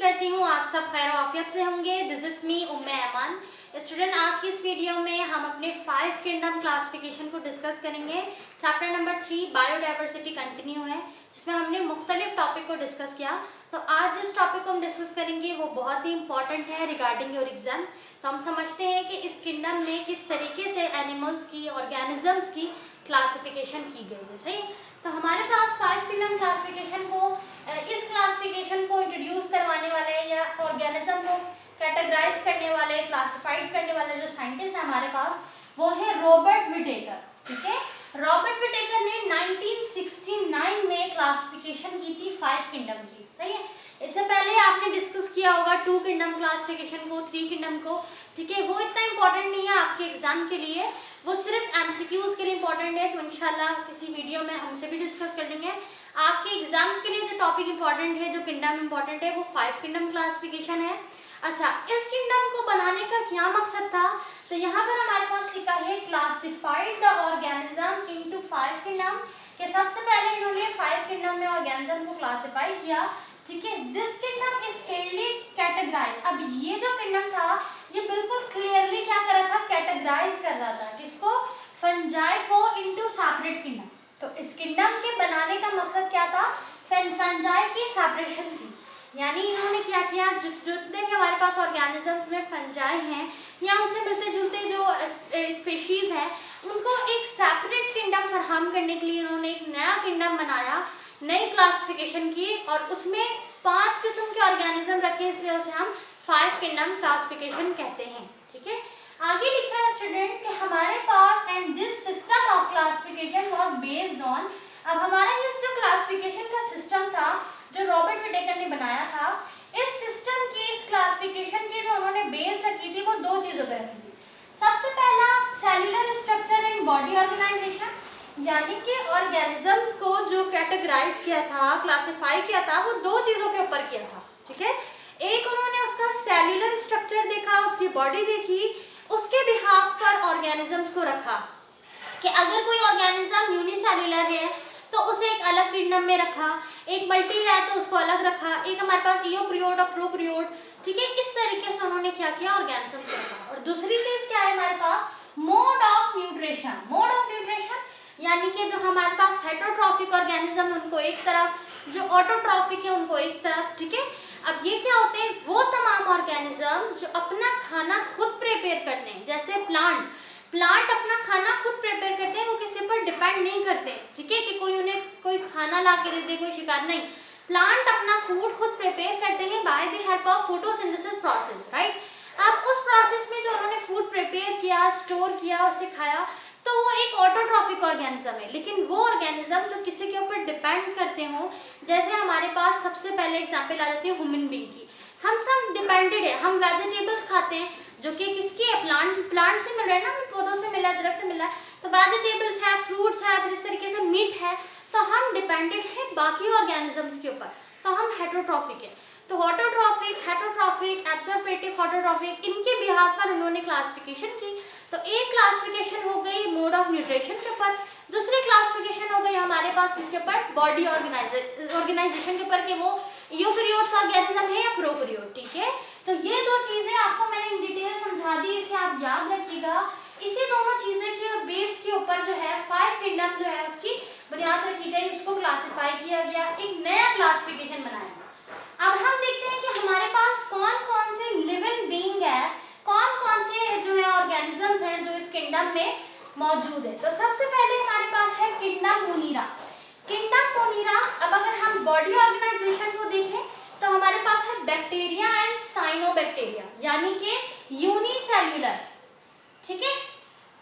करती हूँ आप सब खैर आफियत से होंगे। This is me Umme ऐमान। Student, आज की इस वीडियो में हम अपने 5 किंगडम क्लासिफिकेशन को डिस्कस करेंगे। चैप्टर नंबर 3 बायोडाइवर्सिटी कंटिन्यू है, जिसमें हमने मुख्तलिफ टॉपिक को डिस्कस किया। तो आज जिस टॉपिक को हम डिस्कस करेंगे वो बहुत ही इंपॉर्टेंट है रिगार्डिंग योर एग्जाम। तो हम समझते हैं कि इस किंगडम में किस तरीके से एनिमल्स की, ऑर्गेनिजम्स की क्लासिफिकेशन की गई है। सही, तो हमारे पास 5 किंगडम क्लासिफिकेशन को, इस क्लासिफिकेशन को इंट्रोड्यूस करवाने वाले या ऑर्गेनिज्म को कैटेगराइज करने वाले, क्लासिफाइड करने वाले जो साइंटिस्ट है हमारे पास, वो है रॉबर्ट विटेकर। ठीक है, रॉबर्ट विटेकर ने 1969 में क्लासिफिकेशन की थी 5 किंगडम की। सही है, इससे पहले आपने डिस्कस किया होगा 2 किंगडम क्लासिफिकेशन को, 3 किंगडम को। ठीक है, वो इतना इंपॉर्टेंट नहीं है आपके एग्जाम के लिए, वो सिर्फ एमसीक्यूज के लिए इंपॉर्टेंट है। तो इंशाल्लाह किसी वीडियो में हमसे भी डिस्कस कर लेंगे। आपके एग्जाम्स के लिए जो टॉपिक इंपॉर्टेंट है, जो किंगडम इंपॉर्टेंट है, वो 5 किंगडम क्लासिफिकेशन है। अच्छा, इस किंगडम को बनाने का क्या मकसद था? तो यहाँ पर हमारे पास लिखा है classified the organism into 5 kingdom, कि सबसे पहले इन्होंने 5 किंगडम में ऑर्गेनिज्म को क्लासिफाई किया। ठीक है, this kingdom is clearly categorize. अब ये जो किंगडम था ये बिल्कुल क्लियरली क्या कर रहा था, कैटेगराइज कर रहा था किसको, फंजाई को, इनटू सेपरेट किंगडम। तो इस किंगडम के बनाने का मकसद क्या था, फंजाई की सेपरेशन थी। यानी इन्होंने क्या किया, जितने भी हमारे पास ऑर्गेनिजम्स में फंजाई हैं या उनसे मिलते जुलते जो स्पेशीज हैं, उनको एक सेपरेट किंगडम फराहम करने के लिए इन्होंने एक नया किंगडम बनाया, नई क्लासिफिकेशन की, और उसमें 5 किस्म के ऑर्गेनिज्म रखे, इसलिए उसे हम 5 किंगडम क्लासिफिकेशन कहते हैं। ठीक है, आगे लिखा है स्टूडेंट कि हमारे पास and this system of classification was based on. अब हमारा ये जो क्लासिफिकेशन का सिस्टम था जो रॉबर्ट विटेकर ने बनाया था, इस सिस्टम की, इस क्लासिफिकेशन की जो उन्होंने बेस रखी थी वो 2 चीजों पर रखी थी। सबसे पहला cellular structure and body organisation, यानी कि ऑर्गेनिज्म को जो कैटेगराइज किया था, क्लासिफाई किया था, वो 2 चीजों के ऊपर किया था। ठीक है, एक उन्होंने उसका सेल्यूलर स्ट्रक्चर देखा, उसकी बॉडी देखी, उसके बिहाफ पर ऑर्गेनिजम्स को रखा कि अगर कोई ऑर्गेनिज्म यूनिसेल्युलर है तो उसे एक अलग किंगडम में रखा, एक मल्टी है तो उसको अलग रखा, एक हमारे पास ईओक्रियोट और प्रोक्रियोट। ठीक है, इस तरीके से उन्होंने क्या किया, ऑर्गेनिज्म को रखा। और दूसरी चीज क्या है हमारे पास, mode of nutrition. Mode of nutrition यानी कि जो हमारे पास हेटरोट्रॉफिक ऑर्गेनिज्म उनको एक तरफ, जो ऑटोट्रॉफिक है उनको एक तरफ। ठीक है, अब ये क्या होते हैं, वो तमाम ऑर्गेनिज्म जो अपना खाना खुद प्रिपेयर करते हैं, जैसे प्लांट अपना खाना खुद प्रिपेयर करते हैं, वो किसी पर डिपेंड नहीं करते। ठीक है, कि कोई उन्हें कोई खाना ला के दे दे, कोई शिकार नहीं। प्लांट अपना फूड खुद प्रिपेयर करते हैं by the help of photosynthesis process. Right, अब उस प्रोसेस में जो उन्होंने फूड प्रिपेयर किया, स्टोर किया, उसे खाया, तो वो एक ऑटोट्रॉफिक ऑर्गेनिज्म है। लेकिन वो ऑर्गेनिज्म जो किसी के ऊपर डिपेंड करते हो, जैसे हमारे पास सबसे पहले एग्जांपल आ जाती है ह्यूमन बीइंग की। हम सब डिपेंडेड है, हम वेजिटेबल्स खाते हैं जो कि किसके है, प्लांट से मिल रहा है ना, हमें पौधों से मिला है, दरख्त से मिला है। तो वेजिटेबल्स है, फ्रूट्स है, फिर इस तरीके से मीट है, तो हम डिपेंडेड है बाकी ऑर्गेनिजम्स के ऊपर, तो हम हेटरोट्रॉफिक है। तो ऑटोट्रॉफिक, हेटरोट्रॉफिक, एब्सॉर्प्टिव, ऑटोट्रॉफिक, इनके बिहाफ पर उन्होंने क्लासिफिकेशन की। तो एक क्लासिफिकेशन हो गई मोड ऑफ न्यूट्रिशन के ऊपर, दूसरी क्लासिफिकेशन हो गई हमारे पास किसके ऊपर, बॉडी ऑर्गेनाइजेशन के ऊपर, कि वो यूकेरियोट्स ऑर्गेनिज्म है या प्रोकैरियोट। ठीक है, तो ये 2 चीजें आपको मैंने इन डिटेल समझा दी, इसे आप याद रखिएगा। इसी दोनों चीजें के बेस के ऊपर जो है 5 किंगडम जो है उसकी बुनियाद रखी गई, उसको क्लासिफाई किया गया, एक नया क्लासिफिकेशन बनाया। अब हम देखते हैं कि हमारे पास कौन कौन से लिविंग बीइंग है, कौन कौन से जो है ऑर्गेनिजम्स हैं जो इस किंगडम में मौजूद है। तो सबसे पहले हमारे पास है किंगडम मोनिरा। किंगडम मोनिरा, अब अगर हम बॉडी ऑर्गेनाइजेशन को देखें तो हमारे पास है बैक्टीरिया एंड साइनोबैक्टीरिया, यानी कि यूनिसेल्युलर। ठीक है,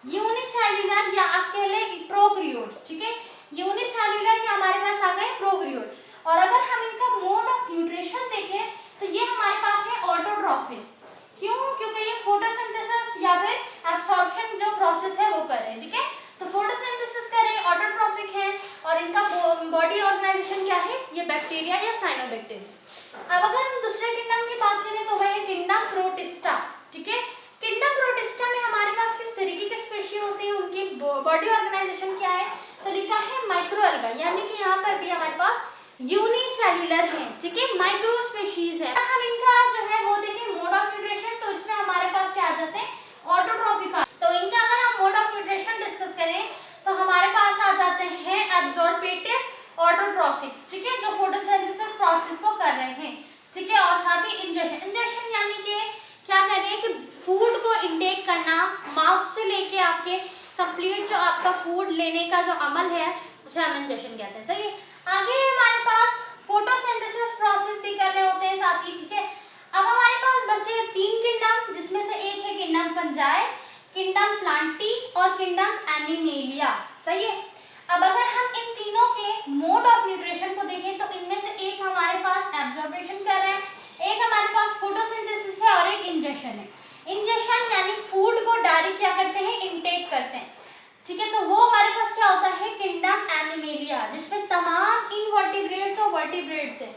यूनिसेल्युलर या आप कह लें प्रोकैरियोट्स। ठीक है, यूनिसेल्युलर या हमारे पास आ गए प्रोकैरियोट। और अगर हम इनका मोड ऑफ न्यूट्रिशन देखें तो ये हमारे पास है ऑटोट्रॉफिक। क्यों? क्योंकि ये फोटोसिंथेसिस या फिर एब्सॉर्प्शन जो प्रोसेस है वो कर रहे हैं। ठीक है, तो फोटोसिंथेसिस कर रहे हैं, ऑटोट्रॉफिक है, और इनका बॉडी ऑर्गेनाइजेशन क्या है, ये बैक्टीरिया या साइनोबैक्टीरिया। अब अगर हम दूसरे किंगडम की बात करें तो वह है किंगडम प्रोटिस्टा। ठीक है, किंगडम प्रोटिस्टा में हमारे पास किस तरीके के स्पेशी होती है, उनकी बॉडी ऑर्गेनाइजेशन क्या है, तो लिखा है माइक्रोअल्गा, यानी कि यहाँ पर भी हमारे पास यूनिसेल्युलर है। ठीक है, माइक्रो स्पेशीज है। हम इनका माउथ से लेके आपके कंप्लीट जो आपका फूड लेने का जो अमल है उसे हम इंजेक्शन कहते हैं। सही है। आगे हमारे पास फोटोसिंथेसिस प्रोसेस भी कर रहे होते हैं साथ ही, ठीक है। अब हमारे पास बचे 3 किंगडम, जिसमें से एक है किंगडम फंजाई, किंगडम प्लांटी और किंगडम एनिमेलिया। सही है। अब अगर हम इन तीनों के मोड ऑफ न्यूट्रिशन को देखें तो इनमें से एक हमारे पास एब्जॉर्प्शन कर रहा है, एक हमारे पास फोटोसिंथेसिस है और एक इंजेक्शन है। इंजेक्शन यानी फूड को डायरेक्ट क्या करते हैं, इनटेक करते हैं, ठीक है। तो वो हमारे पास क्या होता है, किंगडम एनिमेलिया, जिसमें तमाम इनवर्टिब्रेट्स और वर्टिब्रेट्स है,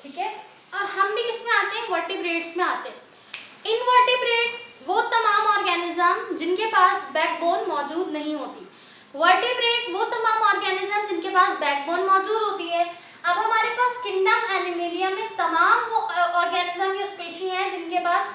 ठीक है। और हम भी किसमें आते हैं, वर्टिब्रेट्स में आते हैं। इनवर्टिब्रेट वो तमाम ऑर्गेनिज्म जिनके पास बैकबोन मौजूद नहीं होती, वर्टिब्रेट वो तमाम ऑर्गेनिज्म जिनके पास बैकबोन मौजूद होती है। अब हमारे पास किंगडम एनिमेलिया में तमाम वो ऑर्गेनिज्म या स्पीशी हैं जिनके पास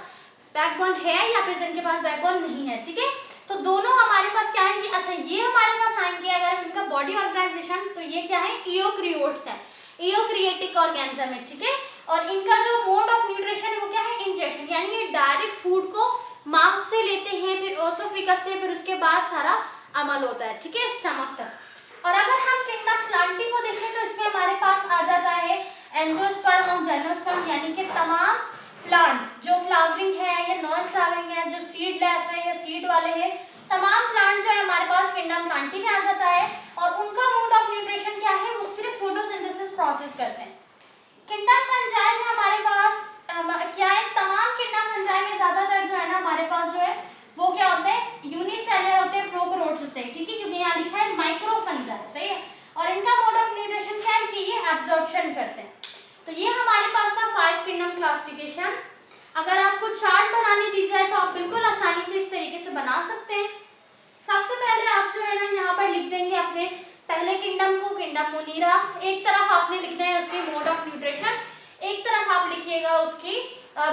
बैकबोन है या फिर जिनके पास बैकबोन नहीं है, ठीक है। तो दोनों हमारे पास क्या है, अच्छा ये हमारे पास आएंगे अगर इनका बॉडी ऑर्गेनाइजेशन, तो ये क्या है, ईओक्रियोट्स है, ईओक्रिएटिक ऑर्गेनिज्म है, ठीक है। और इनका जो मोड ऑफ न्यूट्रिशन है वो क्या है, इंजेक्शन, यानी ये डायरेक्ट फूड को माउथ से लेते हैं, फिर ओसोफिगस से, फिर उसके बाद सारा अमल होता है, ठीक है, स्टमक तक। और अगर हम किंगडम प्लांटी को देखें तो इसमें हमारे पास आ जाता है एंजियोस्पर्म और जिम्नोस्पर्म, यानी कि तमाम प्लांट्स जो फ्लावरिंग है या नॉन फ्लावरिंग है, जो सीडलेस है या सीड वाले हैं, तमाम प्लांट जो है हमारे पास किंगडम प्लांटी में आ जाता है। और उनका मोड ऑफ न्यूट्रिशन क्या है, वो सिर्फ फोटोसिंथेसिस प्रोसेस करते हैं। किंगडम फंजाई में हमारे पास क्या है, तमाम किंगडम फंजाई में ज्यादातर जो है ना हमारे पास जो है वो क्या होते हैं, यूनिसेलुलर होते हैं, प्रोकैरियोट्स होते हैं, ठीक है, क्योंकि यहाँ लिखा है माइक्रोफंजाई। सही है। और इनका मोड ऑफ न्यूट्रिशन क्या है कि ये एब्जॉर्प्शन करते हैं। तो ये हमारे पास था 5 किंगडम क्लासिफिकेशन। अगर आपको चार्ट बनाने दी जाए तो आप बिल्कुल आसानी से इस तरीके से बना सकते हैं। सबसे पहले आप जो है ना यहाँ पर लिख देंगे अपने पहले किंगडम को, किंगडम मोनीरा, एक तरफ आपने लिखना है उसके मोड ऑफ न्यूट्रिशन, एक तरफ आप लिखिएगा उसकी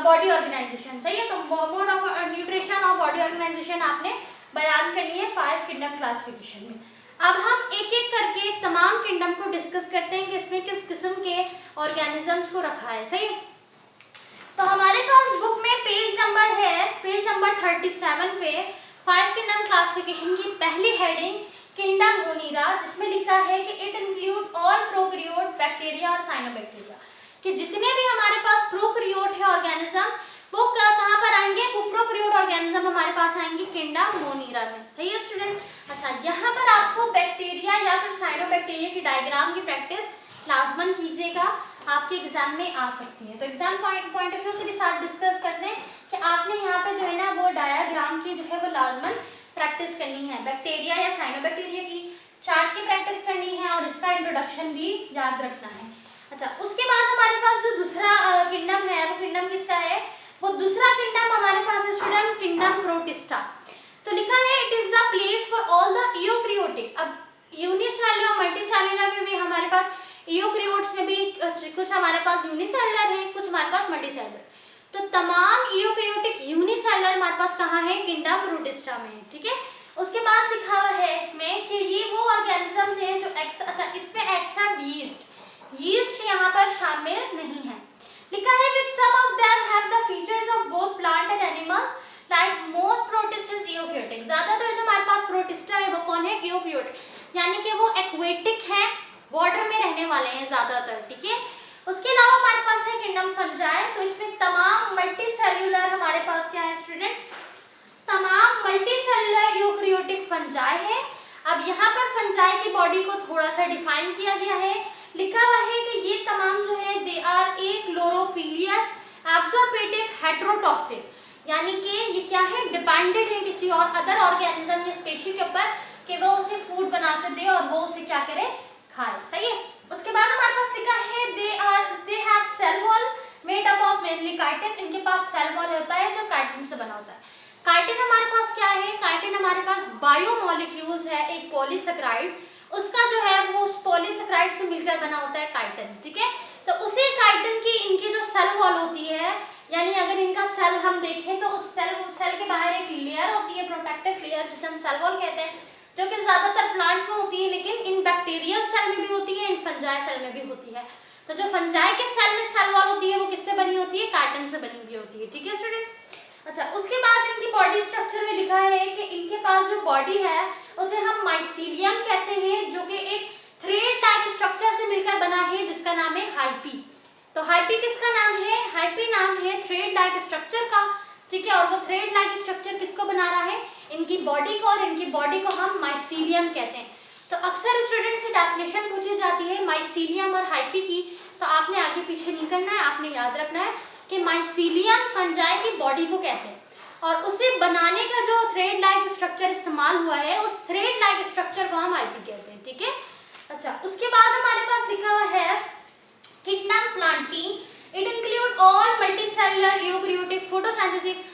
बॉडी ऑर्गेनाइजेशन। सही है। तो मोड ऑफ न्यूट्रिशन और बॉडी ऑर्गेनाइजेशन आपने बयान करनी है 5 किंगडम क्लासिफिकेशन में। अब हम एक एक करके तमाम किंगडम को डिस्कस करते हैं कि इसमें किस किस्म के ऑर्गेनिजम्स को रखा है। सही है। तो हमारे पास बुक में पेज नंबर है, पेज नंबर 37 पे 5 किंगडम क्लासिफिकेशन की पहली हेडिंग किंगडम मोनीरा, जिसमें लिखा है कि it include all prokaryote bacteria और साइनोबैक्टीरिया, कि जितने भी हमारे पास प्रोकैरियोट है ऑर्गेनिज्म वो कहाँ पर आएंगे, वो प्रोकैरियोट ऑर्गेनिज्म हमारे पास आएंगे किंगडम मोनीरा में। सही है स्टूडेंट। अच्छा, यहाँ पर आपको बैक्टीरिया या फिर साइनोबैक्टीरिया की डायग्राम की प्रैक्टिस लाजमन कीजिएगा, आपके एग्जाम में आ सकती है। तो एग्जाम पॉइंट ऑफ व्यू से भी साथ डिस्कस करते हैं कि आपने यहाँ पे जो है ना वो डायग्राम की जो है वो लाजमन प्रैक्टिस करनी है, बैक्टीरिया या साइनोबैक्टीरिया की चार्ट की प्रैक्टिस करनी है और इसका इंट्रोडक्शन भी याद रखना है। अच्छा, उसके बाद हमारे पास जो दूसरा किंगडम है वो किंगडम किसका है, वो दूसरा किंगडम हमारे पास है स्टूडेंट किंगडम प्रोटिस्टा। तो लिखा है it is the place for all the eukaryotic. अब यूनिसेलुलर और मल्टीसेलुलर में भी हमारे पास, ईओक्रियोट्स में भी कुछ हमारे पास यूनिसेलुलर है, कुछ हमारे पास मल्टीसेलुलर। तो तमाम ईओक्रियोटिक यूनिसेलुलर हमारे पास कहाँ है, किंगडम प्रोटिस्टा में है, ठीक है। उसके बाद लिखा हुआ है इसमें कि ये वो ऑर्गेनिजम्स हैं जो अच्छा इसमें एक्सेप्ट यीस्ट यहाँ पर शामिल नहीं है। लिखा है with some of them have the features of both plant and animals like most protista is eukaryotic. ज्यादातर जो हमारे पास प्रोटिस्टा है वो कौन है, ईओक्रियोटिक, यानी कि वो एक्वेटिक है, वाटर में रहने वाले हैं ज्यादातर, ठीक है। उसके अलावा हमारे पास है किंगडम फंजाई। तो इसमें तमाम मल्टी सेल्यूलर हमारे पास क्या है स्टूडेंट, तमाम मल्टी सेल्यूलर यूक्रियोटिक फंजाई है। अब यहाँ पर फंजाई की बॉडी को थोड़ा सा डिफाइन किया गया है, लिखा हुआ है कि ये तमाम जो है दे आर ए क्लोरोफिलियस एब्जॉर्बेटिव हेटेरोट्रॉफिक, यानी कि ये क्या है, डिपेंडेंट है किसी और अदर ऑर्गेनिज्म या स्पीशी के ऊपर कि वो उसे फूड बना कर दे और वो उसे क्या करे, खाए। सही है। उसके बाद हमारे पास लिखा है they have cell wall made up of mainly chitin. इनके पास सेल वॉल होता है जो काइटिन से बना होता है। काइटिन हमारे पास क्या है, काइटिन हमारे पास बायोमोलिक्यूल्स है, एक पॉलीसेकेराइड, उसका जो है वो उस पॉलीसेकेराइड से मिलकर बना होता है काइटिन, ठीक है। तो उसी काइटिन की इनकी जो सेल वॉल होती है, यानी अगर इनका सेल हम देखें तो उस सेल के बाहर एक लेयर होती है, प्रोटेक्टिव लेयर, जिसे हम सेल वॉल कहते हैं, जो कि ज्यादातर प्लांट में होती है, लेकिन इन बैक्टीरियल सेल में भी होती है, इन फंजाई सेल में भी होती है। तो जो फंजाई के सेल में सेल वॉल होती है वो किससे बनी होती है, काइटिन से बनी हुई होती है, ठीक है स्टूडेंट। अच्छा, उसके बाद इनकी बॉडी स्ट्रक्चर में लिखा है कि इनके पास जो बॉडी है उसे हम माइसीलियम कहते हैं, जो कि एक थ्रेड लाइक स्ट्रक्चर से मिलकर बना है जिसका नाम है हाइपी। तो हाइपी किसका नाम है? हाइपी नाम है थ्रेड लाइक स्ट्रक्चर का, ठीक है। और वो थ्रेड लाइक स्ट्रक्चर किसको बना रहा है? इनकी बॉडी को, और इनकी बॉडी को हम माइसीलियम कहते हैं। तो अक्सर स्टूडेंट से डेफिनेशन पूछी जाती है माइसीलियम और हाइपी की, तो आपने आगे पीछे नहीं करना है, आपने याद रखना है कि माइसीलियम फंजाई की बॉडी को कहते हैं, और उसे बनाने का जो थ्रेड लाइक स्ट्रक्चर इस्तेमाल हुआ है उस थ्रेड लाइक स्ट्रक्चर को हम हाइपी कहते हैं, ठीक है। अच्छा, उसके बाद हमारे पास लिखा हुआ है kingdom Plantae. It include all multicellular eukaryotic photosynthetic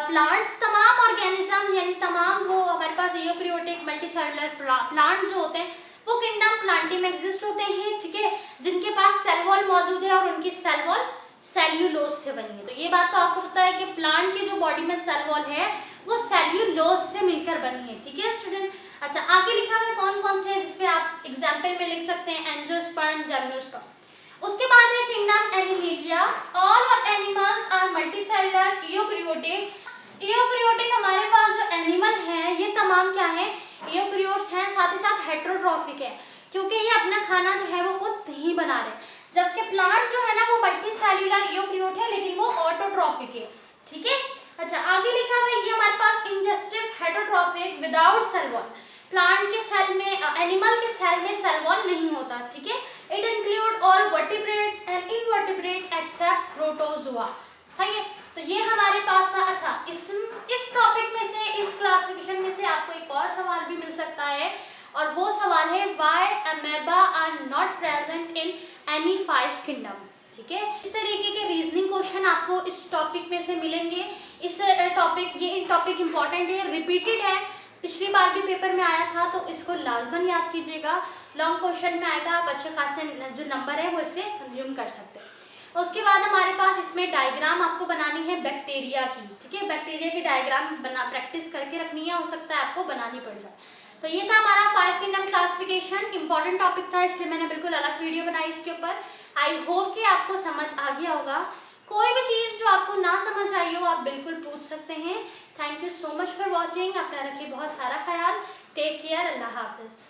plants, तमाम ऑर्गेनिज्म यानी तमाम वो हमारे पास यूकैरियोटिक मल्टीसेलुलर प्लांट जो होते हैं वो किंगडम प्लांटी में एग्जिस्ट होते हैं, ठीक है, जिनके पास सेल वॉल मौजूद है और उनकी सेल वॉल सेल्यूलोज से बनी है। तो ये बात तो आपको पता है कि प्लांट की जो बॉडी में सेल वॉल है वो सेल्यूलोज से मिलकर बनी है, ठीक है स्टूडेंट। अच्छा, आगे लिखा हुआ है कौन कौन से, जिसमें आप एग्जाम्पल में लिख सकते हैं एंजियोस्पर्म, जिम्नोस्पर्म। उसके बाद है kingdom Animalia. All animals are multicellular eukaryotic. Eukaryotic हमारे पास जो एनिमल है ये तमाम क्या है? यूकैरियोट्स हैं, साथ ही साथ हेटेरोट्रॉफिक है, क्योंकि ये अपना खाना जो है वो खुद नहीं बना रहे, जबकि प्लांट जो है ना वो मल्टीसेलुलर यूकैरियोट है लेकिन वो ऑटोट्रॉफिक है, ठीक है। अच्छा, आगे लिखा हुआ है ये हमारे पास ingestive heterotrophic without cell wall. Plant के सेल में, एनिमल के सेल में सेल वॉल नहीं होता, ठीक है। It include all vertebrates and invertebrate except protozoa, सही है। तो ये हमारे पास था। अच्छा, इस टॉपिक में से, इस क्लासिफिकेशन में से आपको एक और सवाल भी मिल सकता है, और वो सवाल है why amoeba are not present in any 5 kingdom, ठीक है। इस तरीके के रीजनिंग क्वेश्चन आपको इस टॉपिक में से मिलेंगे। इस टॉपिक, ये टॉपिक इंपॉर्टेंट है, रिपीटेड है, पिछली बार भी पेपर में आया था, तो इसको लाजमन याद कीजिएगा। लॉन्ग क्वेश्चन में आएगा, आप अच्छे खासे जो नंबर है वो इससे कंज्यूम कर सकते हैं। उसके बाद हमारे पास इसमें डायग्राम आपको बनानी है बैक्टीरिया की, ठीक है। बैक्टीरिया की डायग्राम प्रैक्टिस करके रखनी है, हो सकता है आपको बनानी पड़ जाए। तो ये था हमारा 5 किंगडम क्लासिफिकेशन, इंपॉर्टेंट टॉपिक था इसलिए मैंने बिल्कुल अलग वीडियो बनाई इसके ऊपर। आई होप कि आपको समझ आ गया होगा। कोई भी चीज़ जो आपको ना समझ आई हो आप बिल्कुल पूछ सकते हैं। Thank you so much for watching. अपना रखिए बहुत सारा ख्याल। Take care. अल्लाह हाफिज़।